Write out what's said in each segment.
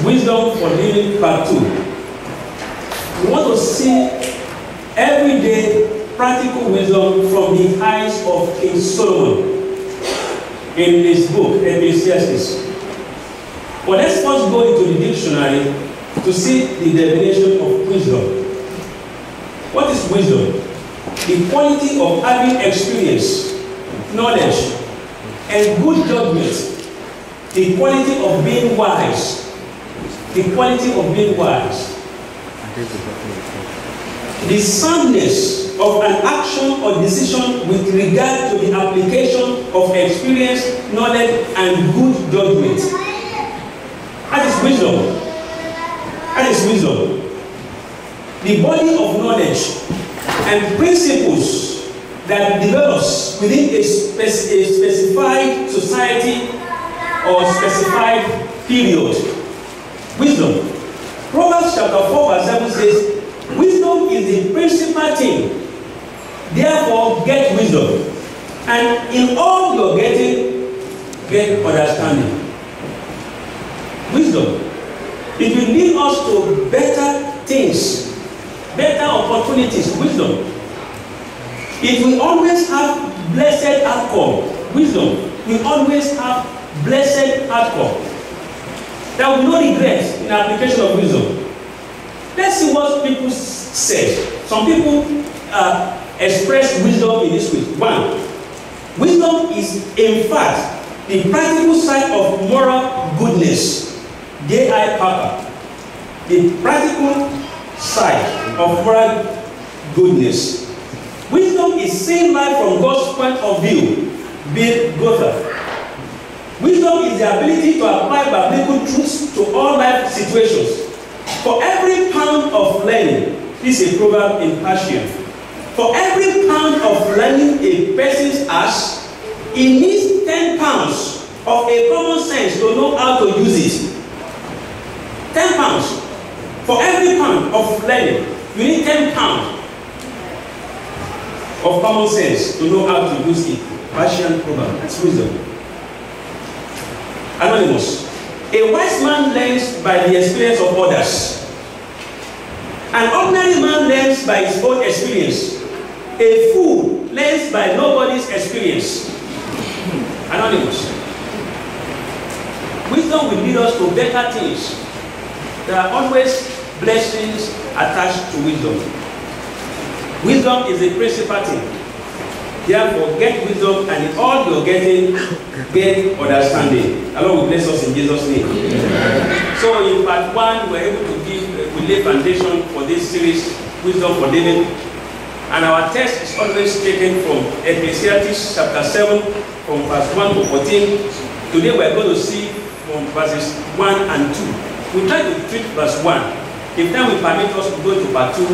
Wisdom for Living Part 2. We want to see everyday practical wisdom from the eyes of King Solomon in his book, Ecclesiastes. But let's first go into the dictionary to see the definition of wisdom. What is wisdom? The quality of having experience, knowledge, and good judgment. The quality of being wise. The quality of being wise. The soundness of an action or decision with regard to the application of experience, knowledge, and good judgment. That is wisdom. That is wisdom. The body of knowledge and principles that develops within a specified society or specified period. Wisdom. Proverbs chapter 4 verse 7 says, wisdom is the principal thing. Therefore, get wisdom. And in all you're getting, get understanding. Wisdom. It will lead us to better things, better opportunities. Wisdom. It will always have blessed outcome. Wisdom will always have blessed outcome. There will be no regret in application of wisdom. Let's see what people say. Some people express wisdom in this way. One, wisdom is in fact the practical side of moral goodness. J.I. Packer. The practical side of moral goodness. Wisdom is seeing life from God's point of view. Bill Gothard. Wisdom is the ability to apply biblical truths to all life situations. For every pound of learning, this is a proverb in Persian. For every pound of learning a person has, he needs 10 pounds of a common sense to know how to use it. 10 pounds. For every pound of learning, you need 10 pounds of common sense to know how to use it. Persian proverb. That's wisdom. Anonymous. A wise man learns by the experience of others. An ordinary man learns by his own experience. A fool learns by nobody's experience. Anonymous. Wisdom will lead us to better things. There are always blessings attached to wisdom. Wisdom is the principal thing. Therefore, get wisdom, and in all you're getting, get understanding. The Lord will bless us in Jesus' name. Amen. So in part 1, we're able to we lay foundation for this series, Wisdom for Living. And our text is always taken from Ecclesiastes chapter 7, from verse 1 to 14. Today we're going to see from verses 1 and 2. We'll try to treat verse 1. If time will permit us to go to part 2,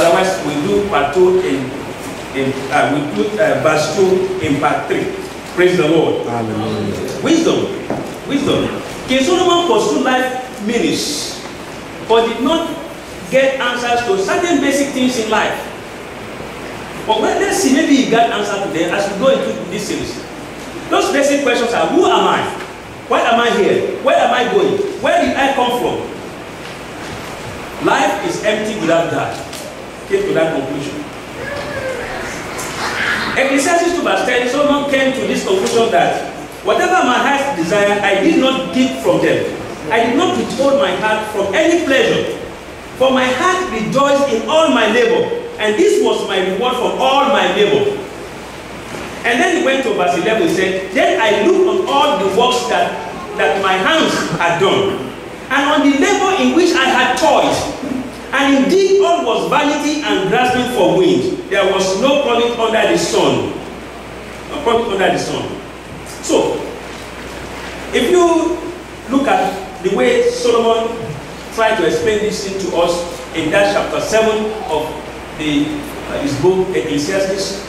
otherwise we'll do part 2 we'll put verse 2 in part 3. Praise the Lord. Hallelujah. Wisdom. King Solomon pursued life meanings, but did not get answers to certain basic things in life. But let's see, maybe he got answers to them as we go into this series. Those basic questions are: who am I? Why am I here? Where am I going? Where did I come from? Life is empty without God. Came to that conclusion. Ecclesiastes 2 verse 10, Solomon came to this conclusion that whatever my heart desired, I did not keep from them. I did not withhold my heart from any pleasure. For my heart rejoiced in all my labor, and this was my reward from all my labor. And then he went to verse 11 and said, then I looked on all the works that my hands had done, and on the labor in which I had toiled. And indeed all was vanity and grasping for wind. There was no profit under the sun. No profit under the sun. So, if you look at the way Solomon tried to explain this thing to us in that chapter 7 of his book, Ecclesiastes,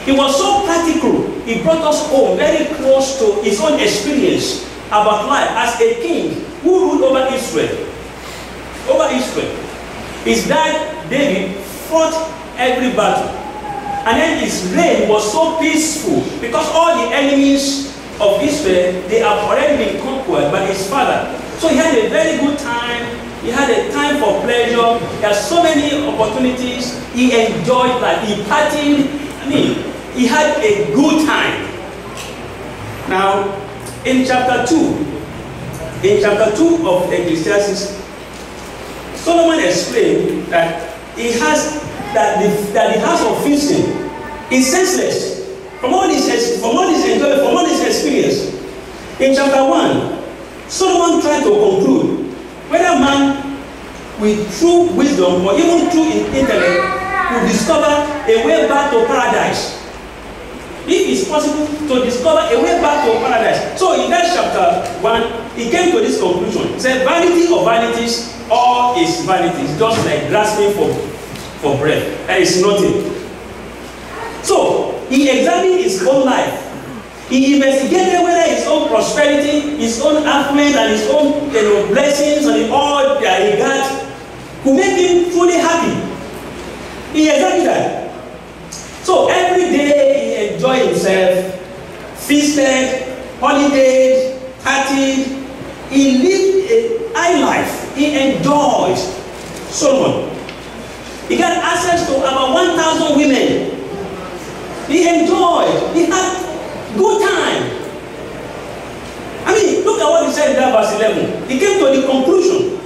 he was so practical. He brought us home very close to his own experience about life as a king who ruled over Israel. His dad, David, fought every battle. And then his reign was so peaceful because all the enemies of Israel, they have already been conquered by his father. So he had a very good time. He had a time for pleasure. He had so many opportunities. He enjoyed life. He partied. I mean, he had a good time. Now, in chapter 2 of Ecclesiastes, Solomon explained that he has that the house of feasting is senseless from all his enjoyment, from all his experience. In chapter 1, Solomon tried to conclude whether man with true wisdom or even true intellect could discover a way back to paradise. If it's possible to discover a way back to paradise. So in that chapter 1, he came to this conclusion. He said, vanity of vanities, all is vanity. It's just like grasping for bread. There is nothing. So he examined his own life. He investigated whether his own prosperity, his own affluence, and his own blessings, and all that he got could make him truly happy. He examined that. So every day he enjoyed himself, feasted, holidayed, partied. He lived a high life. He enjoyed. Solomon. He got access to about 1,000 women. He enjoyed. He had good time. I mean, look at what he said in that verse 11. He came to the conclusion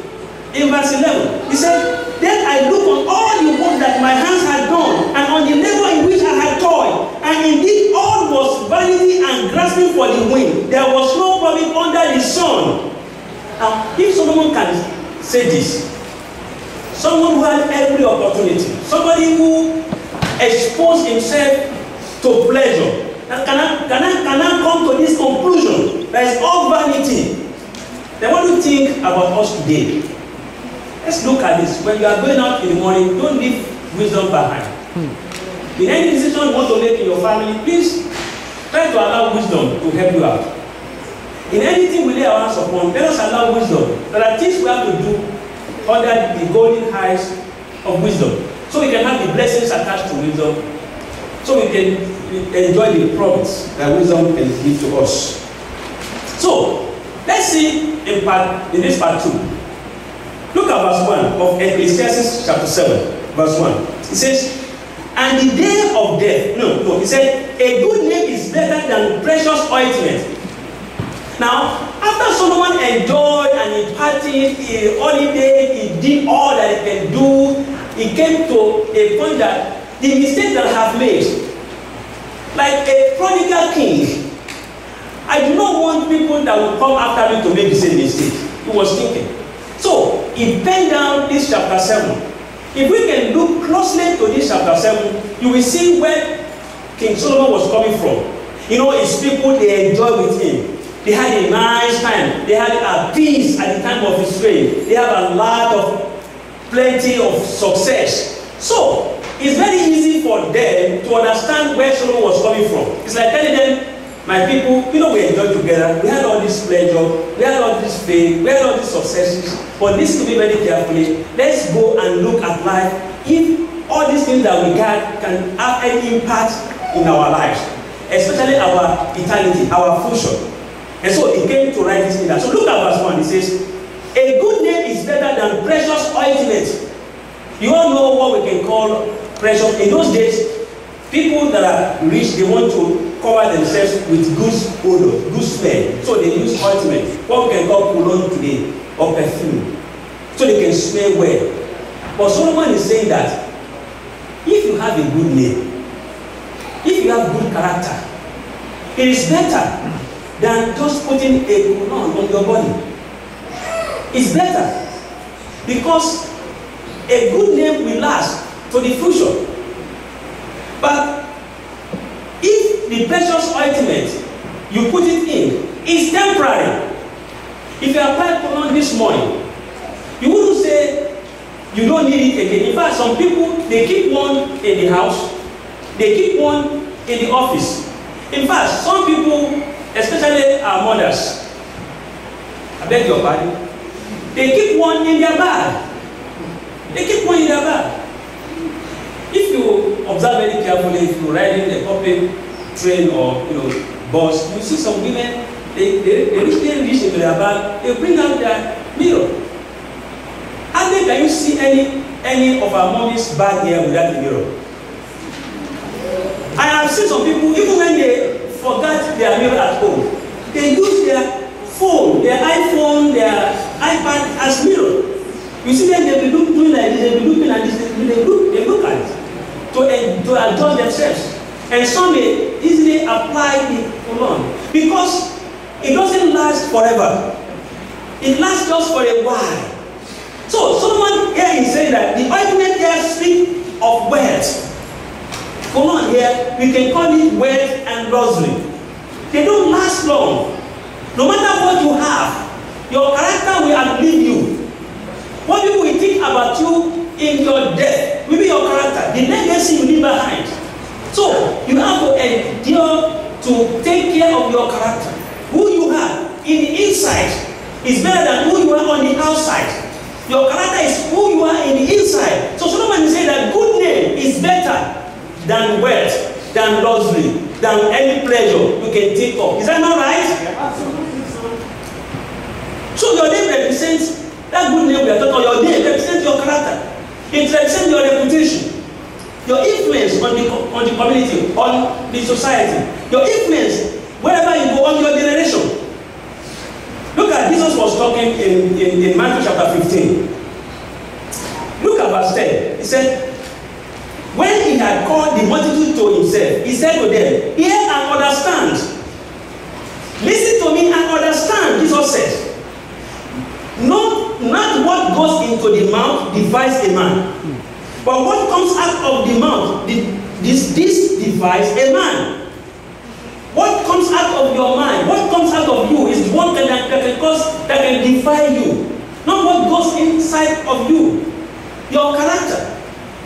in verse 11. He said, then I look on all the work that my hands had done, and on the labor in which I had toiled, and indeed all was vanity and grasping for the wind. There was no profit under the sun. Now, if Solomon can say this, someone who had every opportunity, somebody who exposed himself to pleasure, can I come to this conclusion that is all vanity? Then what do you think about us today? Let's look at this. When you are going out in the morning, don't leave wisdom behind. In any decision you want to make in your family, please try to allow wisdom to help you out. In anything we lay our hands upon, let us allow wisdom. There are things we have to do under the golden heights of wisdom, so we can have the blessings attached to wisdom, so we can enjoy the promise that wisdom can give to us. So let's see in this part 2. Look at verse 1 of Ecclesiastes chapter 7, verse 1. It says, and the day of death, he said, a good name is better than precious ointment. Now, after Solomon enjoyed and he partied, he holidayed, he did all that he can do, he came to a point that the mistakes that I have made, like a prodigal king, I do not want people that will come after me to make the same mistake. He was thinking. So, he penned down this chapter 7. If we can look closely to this chapter 7, you will see where King Solomon was coming from. You know, his people, they enjoyed with him. They had a nice time. They had a peace at the time of his reign. They have a lot of plenty of success. So, it's very easy for them to understand where Solomon was coming from. It's like telling them, my people, we enjoyed together. We had all this pleasure. We had all this fame. We had all these successes. But listen to me very carefully. Let's go and look at life. If all these things that we got can have any impact in our lives, especially our eternity, our future. And so he came to write this thing down. So look at verse 1. It says, a good name is better than precious ointment. You all know what we can call precious. In those days, people that are rich, they want to cover themselves with good odor, good smell. So they use ointment, what we can call cologne today, or perfume. So they can smell well. But Solomon is saying that if you have a good name, if you have good character, it is better than just putting a cologne on your body. It's better because a good name will last to the future. But if the precious ointment you put it in is temporary, if you apply cologne this morning, you wouldn't say you don't need it again. In fact, some people, they keep one in the house, they keep one in the office. In fact, some people, especially our mothers, I beg your pardon, they keep one in their bag. They keep one in their bag. If you observe very carefully, if you're riding a public train or bus, you see some women, they reach into their bag, they bring out their mirror. Hardly can you see any of our mommy's bag here without a mirror. I have seen some people, even when they forgot their mirror at home, they use their phone, their iPhone, their iPad as mirror. You see them, they be doing like this, they be looking at this, they look at it to adjust themselves. And some may easily apply the cologne because it doesn't last forever. It lasts just for a while. So someone here is saying that the ointment here speaks of wealth. Cologne here, we can call it wealth and luxury. They don't last long. No matter what you have, your character will outlive you. What people will think about you in your death will be your character, the legacy you leave behind. So you have to endure to take care of your character. Who you are in the inside is better than who you are on the outside. Your character is who you are in the inside. So Solomon is saying that good name is better than wealth, than luxury, than any pleasure you can think of. Is that not right? Absolutely, sir. So your name represents that good name we are talking about. Your name represents your character. It represents your reputation, your influence on the community, on the society, your influence wherever you go on your generation. Look at Jesus was talking in Matthew chapter 15. Look at verse 10. He said, when he had called the multitude to himself, he said to them, hear and understand. Listen to me and understand, Jesus said. Not what goes into the mouth defies a man, but what comes out of the mouth, this defies a man. What comes out of your mind, what comes out of you is what that can defy you. Not what goes inside of you. Your character.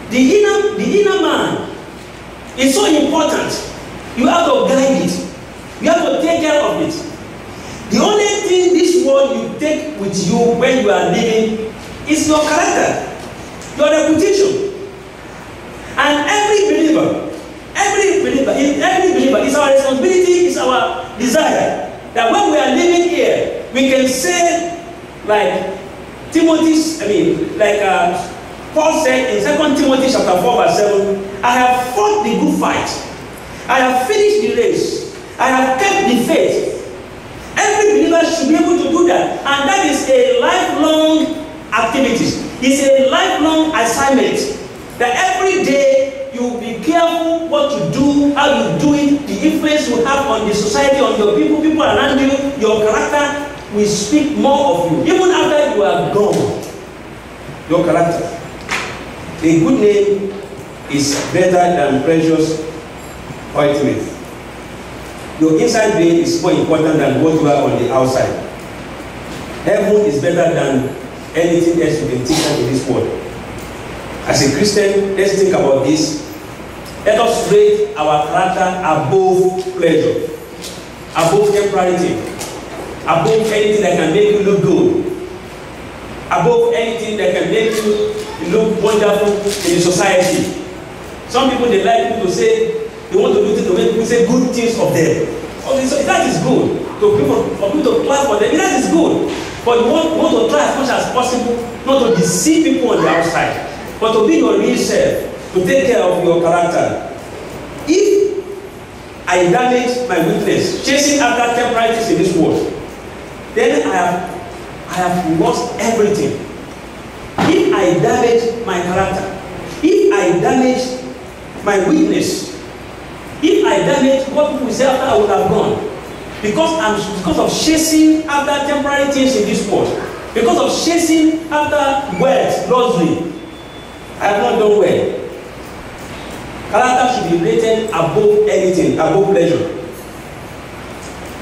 The inner man is so important. You have to guide it. You have to take care of it. The only thing this world you take with you when you are living is your character, your reputation. And every believer, it's our responsibility, it's our desire that when we are living here, we can say, like Paul said in 2 Timothy chapter 4 verse 7, I have fought the good fight, I have finished the race, I have kept the faith. Every believer should be able to do that, and that is a lifelong activity. It's a lifelong assignment that every day you be careful what you do, how you do it, the influence you have on the society, on your people around you. Your character will speak more of you, even after you are gone. Your character. A good name is better than precious ointment. Your inside being is more important than what you are on the outside. Heaven is better than anything else you can think of in this world. As a Christian, let's think about this. Let us rate our character above pleasure, above temporality, above anything that can make you look good, above anything that can make you look wonderful in the society. Some people, they like people to say, they want to do things to make people say good things of them. Okay, so that is good. For people to clap for them, that is good. But you want to try as much as possible not to deceive people on the outside, but to be your real self, to take care of your character. If I damage my witness, chasing after temporalities in this world, then I have lost everything. If I damage my character, if I damage my witness, if I damage what people say after I would have gone, because of chasing after temporary things in this world, because of chasing after wealth, luxury, I have not done well. Character should be rated above anything, above pleasure.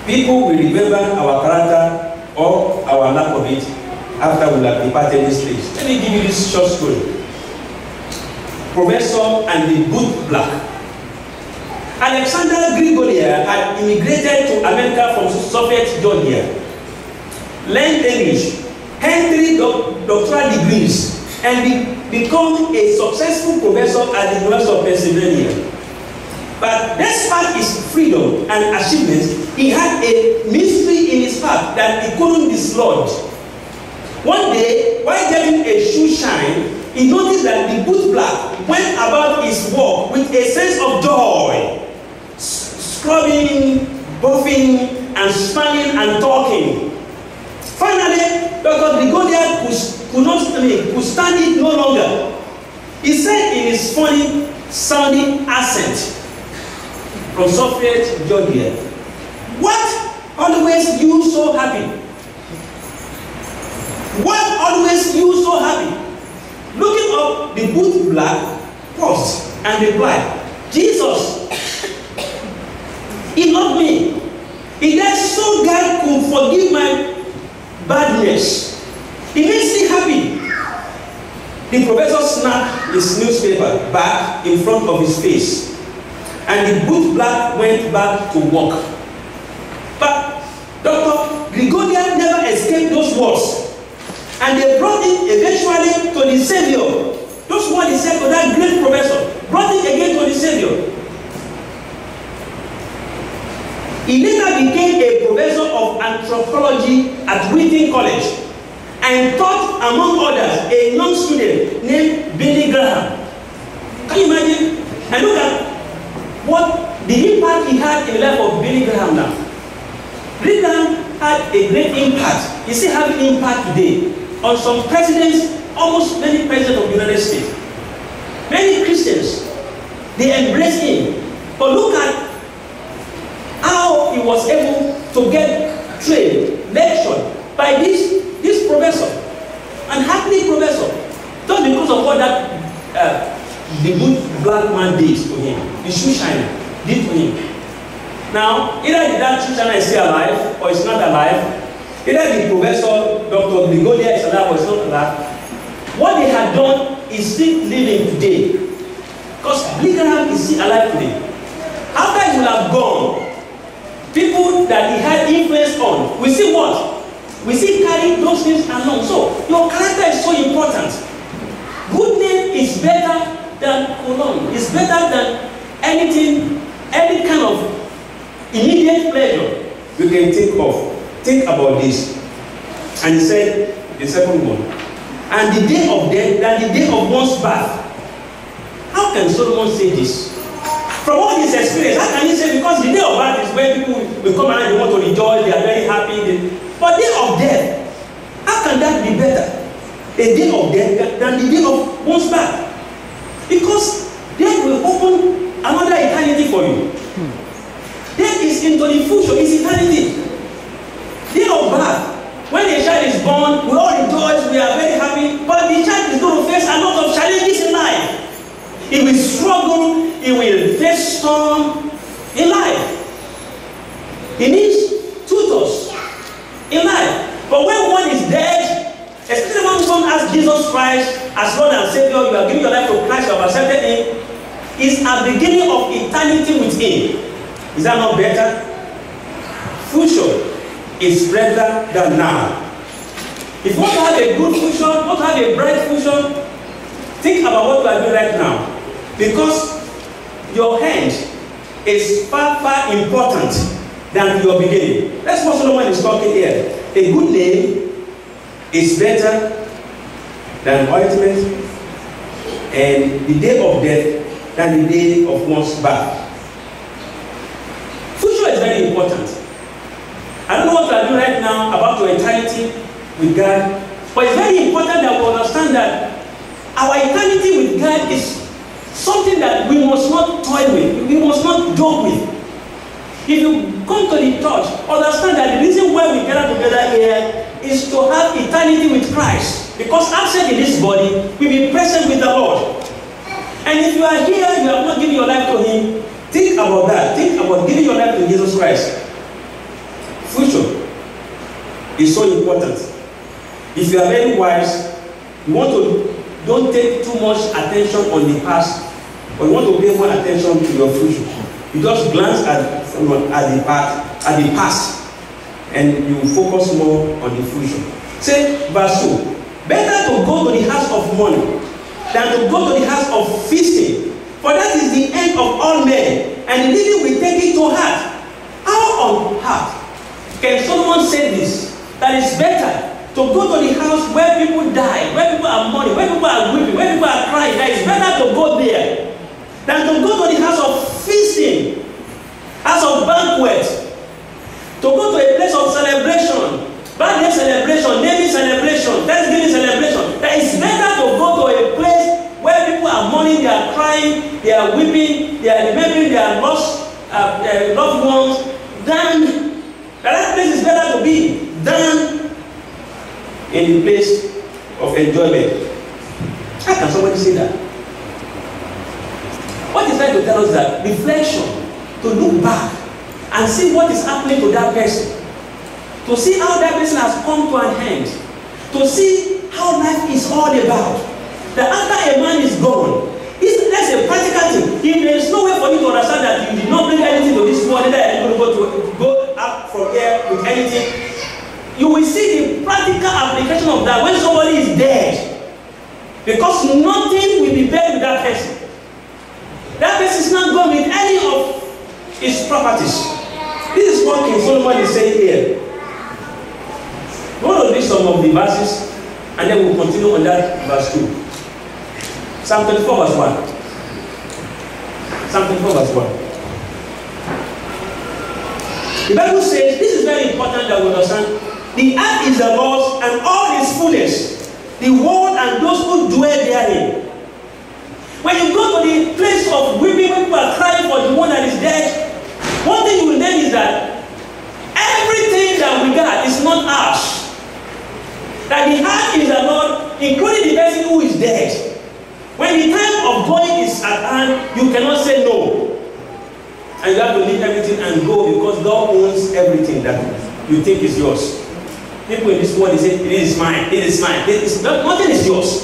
People will remember our character or our lack of it after we have departed this place. Let me give you this short story. Professor and the boot black. Alexander Grigoriev had immigrated to America from Soviet Georgia, learned English, earned 3 doctoral degrees, and become a successful professor at the University of Pennsylvania. But despite his freedom and achievements, he had a mystery in his heart that he couldn't dislodge. One day, while getting a shoe shine, he noticed that the boot black went about his work with a sense of joy, scrubbing, buffing, and smiling and talking. Finally, Dr. Brigodier could stand it no longer. He said in his funny sounding accent from Soviet Georgia, "What always you so happy? What always you so happy?" Looking up, the boot black paused and replied, "Jesus, he loved me. He died so God could forgive my badness. He makes me happy." The professor snapped his newspaper back in front of his face, and the boot black went back to work. But Dr. Grigorian never escaped those words, and they brought him eventually to the Savior. Those words he said to that great professor brought him again to the Savior. He later became a professor of anthropology at Wheaton College and taught, among others, a young student named Billy Graham. Can you imagine? And look at what the impact he had in the life of Billy Graham now. Billy Graham had a great impact. He still has an impact today on some presidents, almost many presidents of the United States. Many Christians, they embrace him. But look at how he was able to get trained, lectured by this professor, and happy professor, just because of what that the good black man did to him, the shoe shiner did to him. Now, either that shoe shiner is still alive or is not alive, either the professor, Dr. Brigodier, is alive or is not alive. What they had done is still living today, because Billy Graham is still alive today. After he will have gone, people that he had influence on, we see what? We see carry those things along. So your character is so important. Good name is better than cologne. It's better than anything, any kind of immediate pleasure you can think of. Think about this. And he said, the second one, and the day of death than the day of one's birth. How can Solomon say this? From all his experience, how can he say, because the day of birth is when people will come around, they want to rejoice, they are very happy. But day of death, how can that be better? A day of death than the day of one's birth. Because death will open another eternity for you. Death is into the future, it's eternity. Day of birth, when a child is born, we all rejoice, we are very happy, but the child is going to face a lot of challenges in life. He will struggle, he will face storm in life. He needs tutors in life. But when one is dead, especially when someone asks Jesus Christ as Lord and Savior, you are giving your life to Christ, you have accepted him, is a beginning of eternity with him. Is that not better? Future is better than now. If you want to have a good future, want to have a bright future, think about what you are doing right now. Because your hand is far, far important than your beginning. That's what Solomon is talking here. A good name is better than ointment, and the day of death than the day of one's birth. Future is very important. I don't know what you are doing right now about your eternity with God, but it's very important that we understand that our eternity with God is something that we must not toy with, we must not joke with. If you come to the church, understand that the reason why we gather together here is to have eternity with Christ. Because absent in this body, we will be present with the Lord. And if you are here, you have not given your life to him, think about that. Think about giving your life to Jesus Christ. Future is so important. If you are very wise, you want to don't take too much attention on the past, but you want to pay more attention to your future. You just glance at the past, and you focus more on the future. Say, verse 2, better to go to the house of mourning than to go to the house of feasting, For that is the end of all men, and the living will take it to heart. How on heart can Solomon say this? That it's better to go to the house where people die, where people are mourning, where people are weeping, where people are crying. That it's better to go there than to go to the house of feasting, house of banquet, to go to a place of celebration, birthday celebration, naming celebration, Thanksgiving celebration. That it's better to go to a place where people are mourning, they are crying, they are weeping, they are remembering their lost loved ones, than that place is better to be than in the place of enjoyment. How can somebody say that? What is trying to tell us that reflection, to look back and see what is happening to that person, to see how that person has come to an end, to see how life is all about. That after a man is gone, that's a practical thing. If there is no way for you to understand that you did not bring anything to this world, that you are going to go up from here with anything, you will see the practical application of that when somebody is dead. Because nothing will be buried with that person. That person is not going with any of his properties. This is what King Solomon is saying here. We want to read some of the verses and then we'll continue on that verse 2. Psalm 24 verse 1. Psalm 24 verse 1. The Bible says, this is very important that we understand. The earth is the Lord's and all His fullness, the world and those who dwell therein. When you go to the place of weeping, when people are crying for the one that is dead, one thing you will learn is that everything that we got is not ours. That the earth is the Lord, including the person who is dead. When the time of going is at hand, you cannot say no. And you have to leave everything and go because God owns everything that you think is yours. People in this world, they say, it is mine, it is mine. Nothing is yours.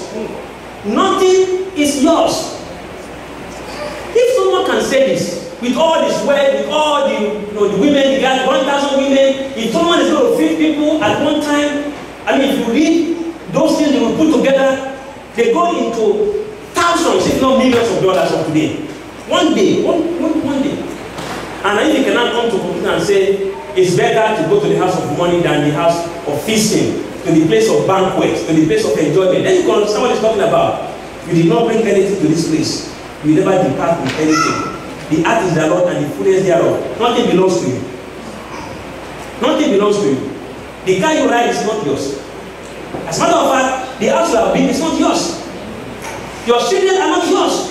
Nothing is yours. If someone can say this, with all this wealth, with all the women, you got 1,000 women, if someone is going to feed people at one time, I mean, if you read those things they will put together, they go into thousands, if not millions of dollars of today. One day, one day. And then you cannot come to computer and say, it's better to go to the house of money than the house of feasting, to the place of banquet, to the place of enjoyment. Then you can understand what he's talking about. You did not bring anything to this place. You never depart with anything. The earth is the Lord and the fullness thereof. Nothing belongs to you. Nothing belongs to you. The car you ride is not yours. As a matter of fact, the house you have built is not yours. Your children are not yours.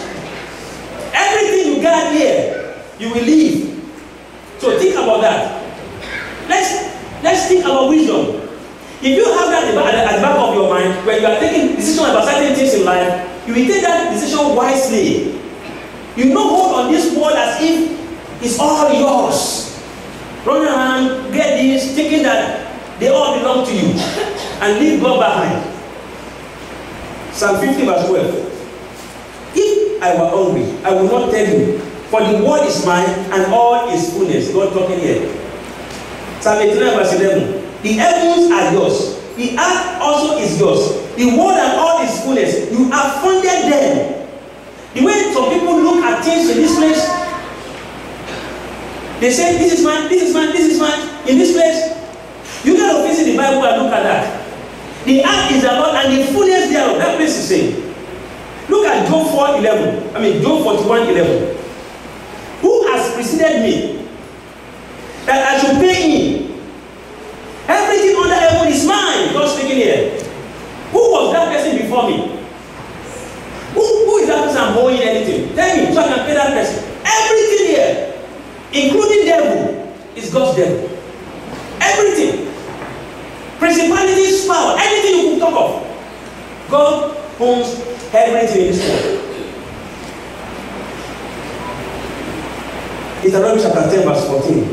Everything you got here, you will leave. So think about that. Let's think about wisdom. If you have that at the back of your mind, when you are taking decisions about certain things in life, you will take that decision wisely. You don't hold on this world as if it's all yours. Run around, get this, thinking that they all belong to you, and leave God behind. Psalm 50 verse 12. If I were hungry, I would not tell you, for the world is mine and all its fullness. God talking here. Psalm 89 verse 11. The heavens are yours. The earth also is yours. The world and all its fullness. You have founded them. The way some people look at things in this place, they say, this is mine, this is mine, this is mine. In this place, you got to visit the Bible and look at that. The earth is the Lord and the fullness thereof. That place is saying. Look at Job 4:11. I mean, Job 41:11. Who has preceded me that I should pay him? Everything under heaven is mine. God speaking here. Who was that person before me? Who is that person I'm owing anything? Tell me so I can pay that person. Everything here, including devil, is God's devil. Everything. Principalities, power, anything you can talk of. God owns everything in this world. Deuteronomy chapter 10 verse 14.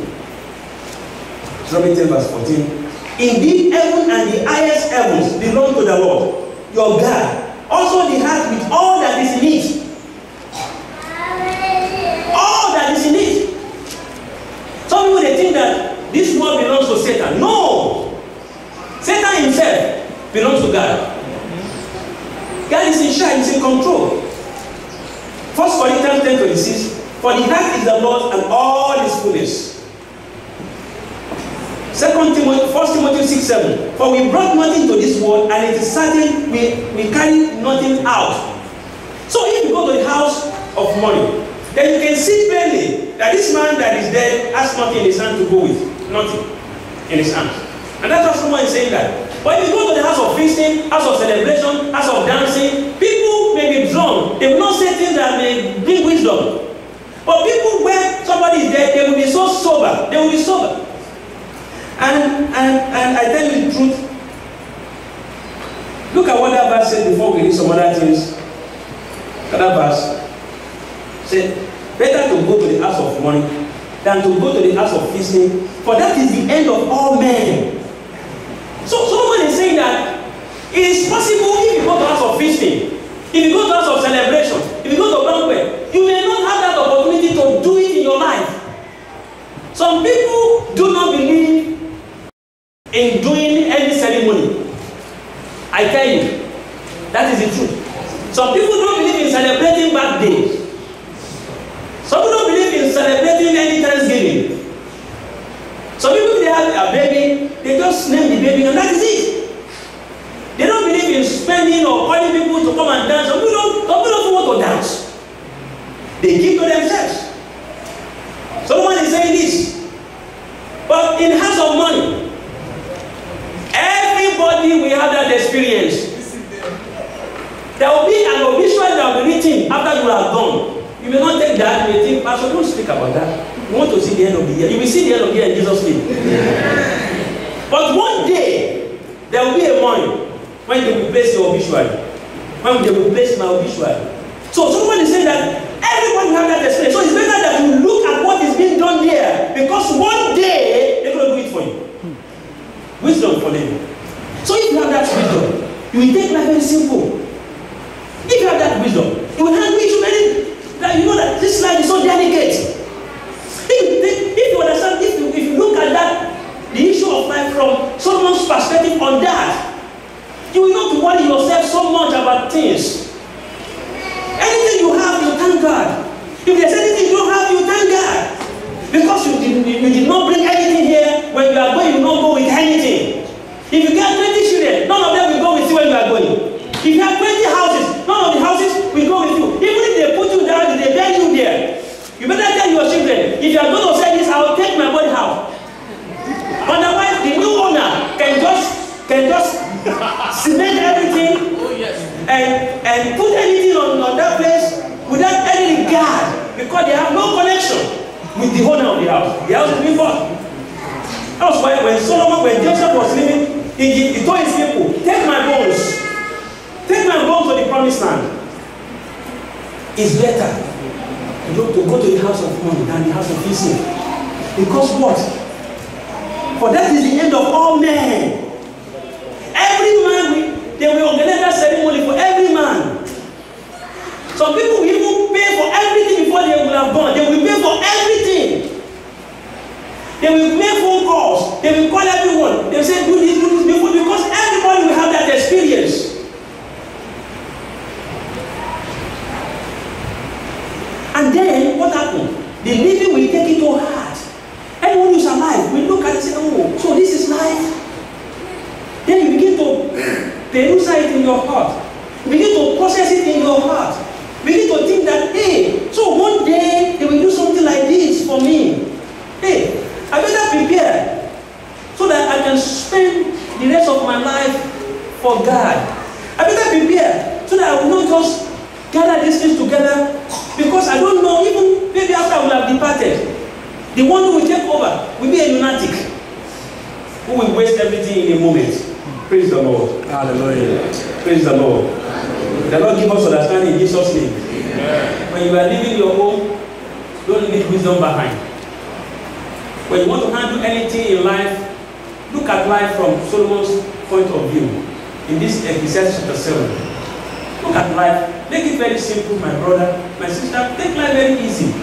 Deuteronomy 10 verse 14. Indeed, heaven and the highest heavens belong to the Lord, your God. Also the earth with all that is in it. All that is in it. Some people they think that this world belongs to Satan. No! Satan himself belongs to God. God is in charge, he's in control. 1 Corinthians For the earth is the Lord's and all its fullness. 1 Timothy 6:7. For we brought nothing to this world, and it is certain we carry nothing out. So if you go to the house of money, then you can see plainly that this man that is dead has nothing in his hand to go with. Nothing in his hand. And that's what someone is saying that. But if you go to the house of feasting, house of celebration, house of dancing, people may be drunk. They will not say things that may bring wisdom. But people, when somebody is dead, they will be so sober. They will be sober. And I tell you the truth. Look at what that verse said before we read some other things. That verse said, better to go to the house of money than to go to the house of feasting, for that is the end of all men. So someone is saying that it is possible if you go to the house of feasting, if you go to the house of celebration, if you go to a banquet, you may not have that opportunity to do it in your life. Some people do not believe in doing any ceremony. I tell you, that is the truth. Some people don't believe in celebrating birthdays. Some people don't believe in celebrating any Thanksgiving. Some people, they have a baby, they just name the baby and that is it. They don't believe in spending or calling people to come and dance. Some people don't want to dance. They keep to themselves. Someone is saying this. But in house of money, everybody will have that experience. There will be an obituary that will be written after you are gone. You may not take that, you may think, Pastor, don't speak about that. You want to see the end of the year. You will see the end of the year in Jesus' name. But one day, there will be a morning when they will place your obituary. When they will place my obituary. So someone is saying that everyone will have that experience. So it's better that you look at what is being done there. Because one day, they're going to do it for you. Wisdom for them. So if you have that wisdom, you will take life very simple. If you have that wisdom, you will handle it very. That you know that this life is so delicate. If you understand, if you look at that, the issue of life from someone's perspective on that, you will not worry yourself so much about things. Anything you have, you thank God. If there's anything you don't have, you thank God. Because you did not bring anything here. When you are going, you will not go with anything. If you get 20 children, none of them will go with you when you are going. If you have 20 houses, none of the houses will go with you. Even if they put you down, they bury you there. You better tell your children, if you are going to say this, I will take my body house. Otherwise, the new owner can just cement everything and put anything on that place without any regard, because they have no connection with the owner of the house. The house is being bought. That was why when Joseph was living, he told his people, take my bones to the promised land. It's better to go to the house of money than the house of feasting. Because what? For that is the end of all men. Every man, they will organize that ceremony for every man. Some people will even pay for everything before they will have gone. They will pay for everything. They will make phone calls. They will call everyone. They will say, do this, because everybody will have that experience. And then, what happened? The living will take it to heart. Anyone who's alive will look at it and say, oh, so this is life. Then you begin to peruse it in your heart. You begin to process it in your heart. You begin to think that, hey, so one day they will do something like this for me. Hey, I better prepare so that I can spend the rest of my life for God. I better prepare so that I will not just gather these things together, because I don't know, even maybe after I will have departed, the one who will take over will be a lunatic who will waste everything in a moment. Praise the Lord. Hallelujah. Praise the Lord. The Lord give us understanding in Jesus' name. Amen. When you are leaving your home, don't leave wisdom behind. When you want to handle anything in life, look at life from Solomon's point of view. In this Ecclesiastes chapter 7. Look at life. Make it very simple, my brother, my sister. Take life very easy.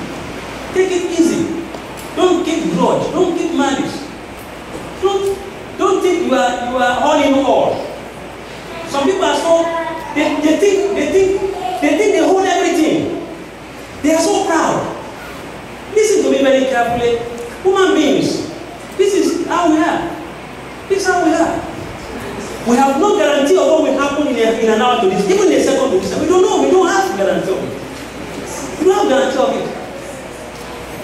Take it easy. Don't keep grudge. Don't keep malice. Don't think you are all in all. Some people are so they think they hold everything. They are so proud. carefully. Human beings, this is how we are. This is how we are. We have no guarantee of what will happen in an hour to this, even in a second to this. We don't know. We don't have guarantee of it. We don't have guarantee of it.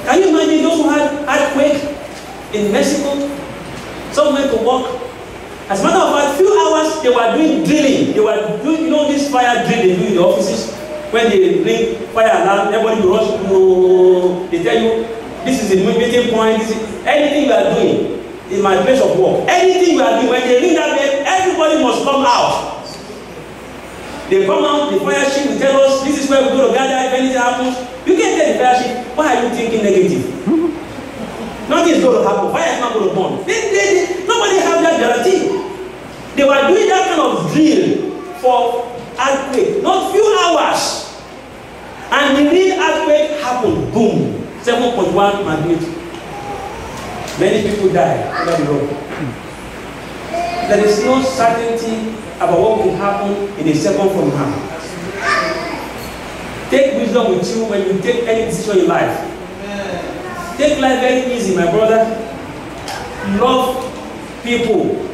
Can you imagine those who had earthquake in Mexico? Some went to work. As a matter of fact, few hours they were doing drilling. They were doing, you know, this fire drill they do in the offices. When they bring fire alarm, everybody will rush. No, they tell you, this is the meeting point. Anything you are doing in my place of work, anything you are doing, when they ring that bell, everybody must come out. They come out, the fire chief will tell us, this is where we go to gather if anything happens. You can't tell the fire chief, why are you thinking negative? Nothing is going to happen. Fire is not going to burn. Nobody have that guarantee. They were doing that kind of drill for earthquake, not few hours. And the real earthquake happened. Boom. 7.1 magnitude. Many people died under the road. There is no certainty about what will happen in a second from now. Take wisdom with you when you take any decision in life. Take life very easy, my brother. Love people.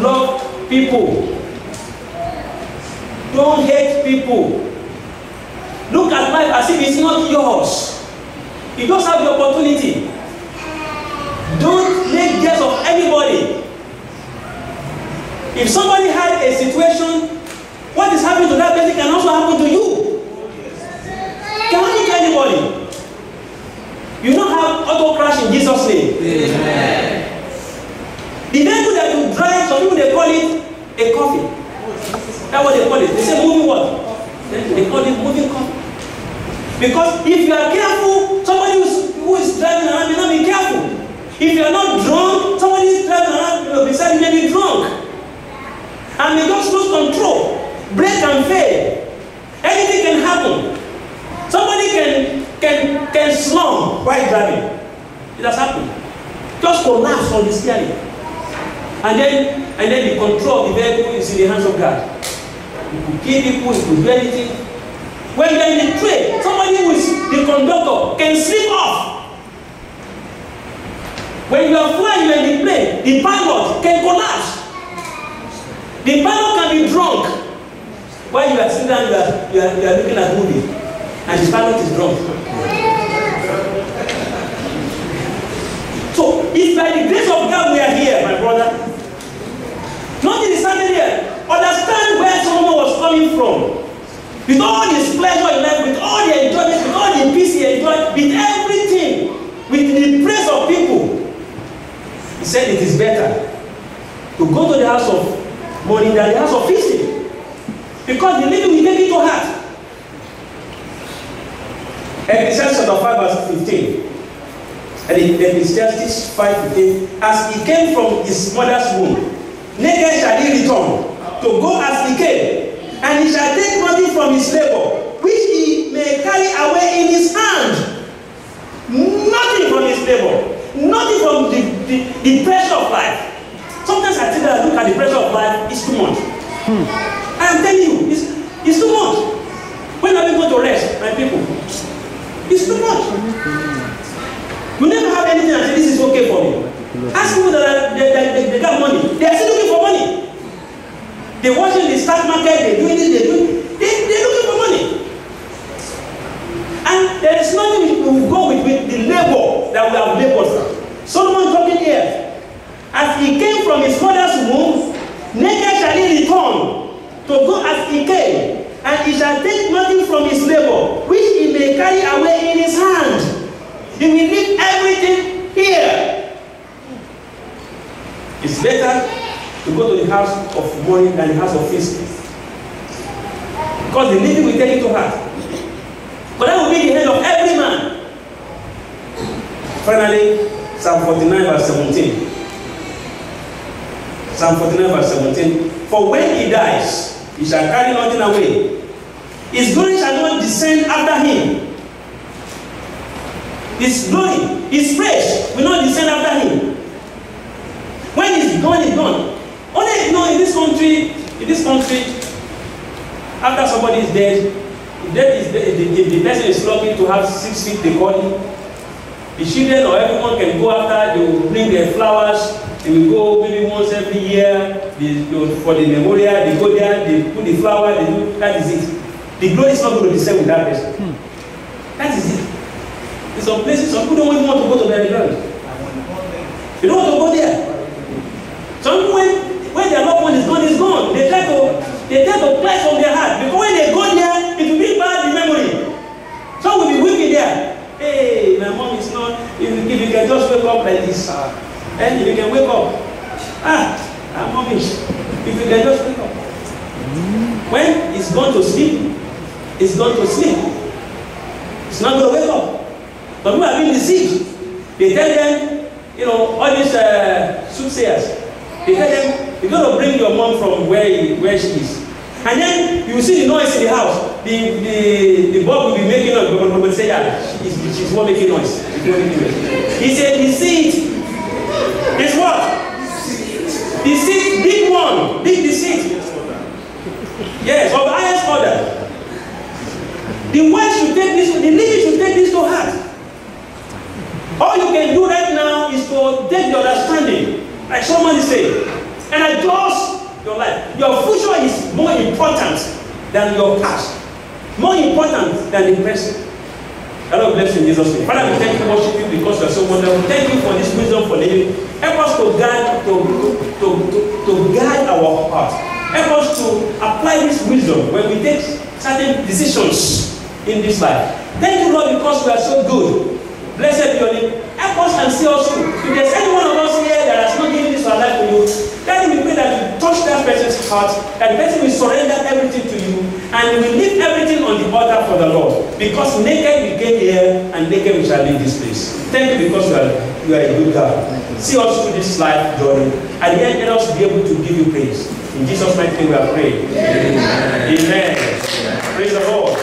Love people. Don't hate people. Look at life as if it's not yours. You just have the opportunity. Don't make guess of anybody. If somebody had a situation, what is happening to that person can also happen to you. Can happen to anybody. You don't have auto crash in Jesus' name. Amen. The vehicle that you drive, some people they call it a coffin. That's what they call it. They say moving what? They call it moving coffin. Because if you are careful, somebody who is driving around may not be careful. If you are not drunk, somebody is driving around beside you may be drunk. And they just lose control. Brake can fail. Anything can happen. Somebody can slump while driving. It has happened. Just collapse on the steering. And then the control of the vehicle is in the hands of God. You could kill people, you could do anything. When you are in the train, somebody who is the conductor can slip off. When you are flying, you are in the plane, the pilot can collapse. The pilot can be drunk. While you are sitting down, you are looking at movie, and the pilot is drunk. So, it's by the grace of God we are here, my brother. Nothing is happening here. Understand where someone was coming from. With all his pleasure in life, with all the enjoyment, with all the peace he enjoyed, with everything, with the praise of people, he said it is better to go to the house of mourning than the house of feasting. Because the living will take it to heart. Ecclesiastes chapter 5 verse 15. And Ecclesiastes 5:15. As he came from his mother's womb, naked shall he return, to go as he came. And he shall take nothing from his labor, which he may carry away in his hand. Nothing from his labor. Nothing from the pressure of life. Sometimes I think that I look at the pressure of life, it's too much. I am telling you, it's too much. When are we going to rest, my people? It's too much. You never have anything and say, this is okay for me. Ask people that they got money. They are still looking for money. They watch in the stock market, they're doing this, they're looking for money. And there is nothing we will go with the labor that we have labored for. Solomon talking here. As he came from his mother's womb, naked shall he return, to go as he came, and he shall take nothing from his labor, which he may carry away in his hand. He will leave everything here. It's better to go to the house of mourning than the house of feasting. Because the living will take it to heart. But that will be the head of every man. Finally, Psalm 49 verse 17. Psalm 49 verse 17. For when he dies, he shall carry nothing away. His glory shall not descend after him. His glory, his praise will not descend after him. When he's gone, he's gone. Only you know in this country, after somebody is dead, if the person is lucky to have 6 feet, they call him. The children or everyone can go after, they will bring their flowers, they will go maybe once every year, for the memorial, they go there, they put the flower, they do, that is it. The glory is not going to be same with that person. That is it. In some places, some people don't even want to go to their ground. They don't want to go there. Some people, when their loved one is gone, they try to cleanse from their heart. Because when they go there, it will be bad in memory. Some will be weeping there. Hey, my mom is not, if you can just wake up like this, and if you can wake up, mom is, if you can just wake up. When it's gone to sleep, it's gone to sleep. It's not going to wake up. But people are being deceived. They tell them, all these soothsayers, they tell them, you're going to bring your mom from where she is. And then you see the noise in the house. The bulb will be making noise. But will say, she's not making noise. He said, the seed is what? The seed, big one, big deceit. Yes, of the highest order. The word should take this, the living should take this to heart. All you can do right now is to take the understanding, like somebody said, and adjust your life. Your future is more important than your past. More important than the present. God bless you in Jesus' name. Father, we thank you, worship you because you are so wonderful. Thank you for this wisdom for living. Help us to guide our heart. Help us to apply this wisdom when we take certain decisions in this life. Thank you, Lord, because we are so good. Blessed be your name. Help us and see us through. If there's any one of us here that has not given this our life to you, then we pray that you touch that person's heart, that the person will surrender everything to you, and we leave everything on the altar for the Lord. Because naked we came here, and naked we shall leave this place. Thank you because you are a good God. See us through this life journey. At the end, let us be able to give you praise. In Jesus' mighty name we are praying. Amen. Amen. Praise the Lord.